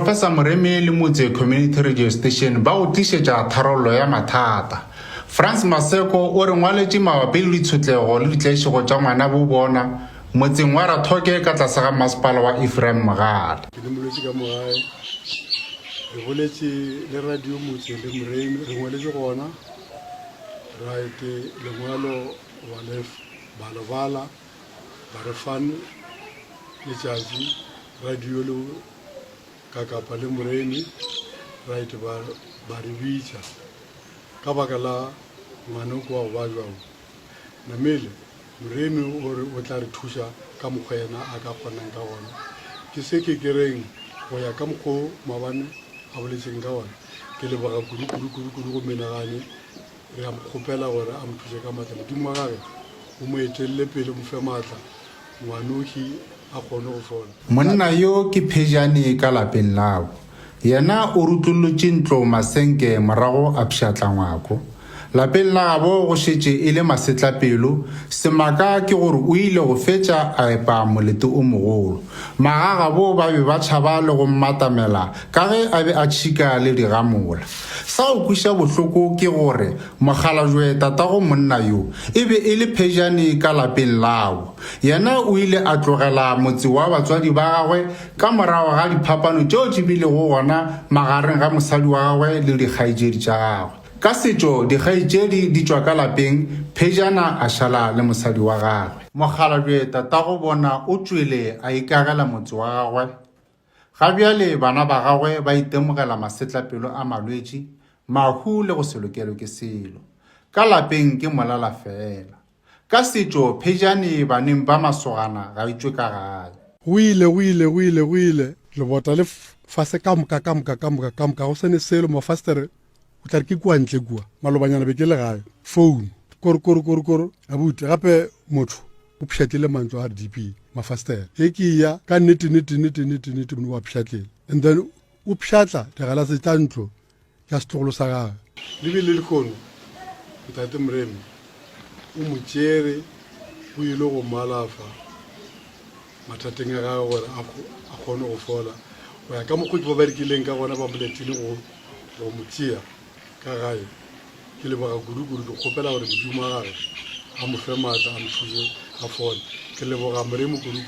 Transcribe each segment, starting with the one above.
Professor Moremi le Motse Community Radio Station ba o tlisetša tharollo ya mathata. France Maseko o re ngwaletše mabapi le ditshotlego le ditlaišego tša ngwana bo bona motseng wa Rathoke ka tlase ga masepala wa Ephraim Mogale. Ke le molwetši ka mogae re boletše le radio Motse le Moremi re ngwaletše gona ra ete lengwalo wa le balobala ba re fan letšatši radio le kakapa le Moremi ra ete ba re bitša ka baka la ngwana ko wa ba jwao namele Moremi o tla re thuša ka mokgwa yena a ka kgonang ka gona ke se ke kereng go ya ka mokgwa mabane a boletšeng ka gona ke leboga kudu go menagane re a mokgopela gore a mo thuse ka maatla modimo wa gage o mo etelele pele mo fe maatla ngwanoki a kgone go fola. Monna yo ke phejane ka lapeng lao yena o rutlolotše ntlo masenke morago a pšhatla ngwako lapeng la gabo go šetše e le masetlapelo semaka ke gore o ile go fetša a epa molete o mogolo magagabo ba be ba tšhaba le go mmatamela ka ge a be a tšhika le digamola sa o kwiša bohloko ke gore mogalajwe tatago monna yo e be e le phejane ka lapeng lao yena o ile a tlogela motse wa batswadi ba gagwe ka morago ga diphapano tšeo di bilego gona magareng ga mosadi wa gagwe le dikgaetšedi tša gagwe ka setšo dikgaetšedi di tšwa ka lapeng phejana a šala le mosadi wa gagwe mogalajwe tatago bona o tšwele a ikagela motse wa gagwe gabjale bana ba gagwe ba itemogela masetlapelo a malwetši mahu le go se lokelwe ke selo ka lapeng ke molala fela ka setšo phejane baneng ba masogana ga itšwe ka gae go ile lebota le fase ka moka go sene selo mafastere o tla re ke kua ntle kua malobanyana be ke le gae phone koro abuti gape motho o pšhatlile mantswe a RDP mafastere e ke ya ka nnete mo wa pšhatlile and then o pšhatla digala se tla ntlo ya setlogolo sa gage le be le lekgono ntate Moremi o mo tšere o ile go malafa mathateng a gage gore a kgone go fola go ya ka mokgwa ke ba berekileng ka gona ba moletile go mo tšea ka gae ke leboga kudu ke kgopela gore modimo wa gage a mo fe maatla a mo thuse a fole ke leboga Moremi kudu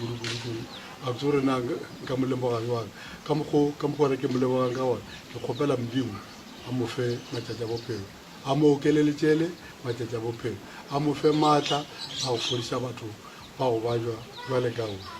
a tse gore na nka mo lebogang waka ka mokgwa gore ke mo lebogang ka gona ke kgopela modimo a mo fe matšatši a bophelo a mo okeleletšele matšatši a bophelo a mo fe maatla a go fodiša batho ba go ba jwa jwale ka go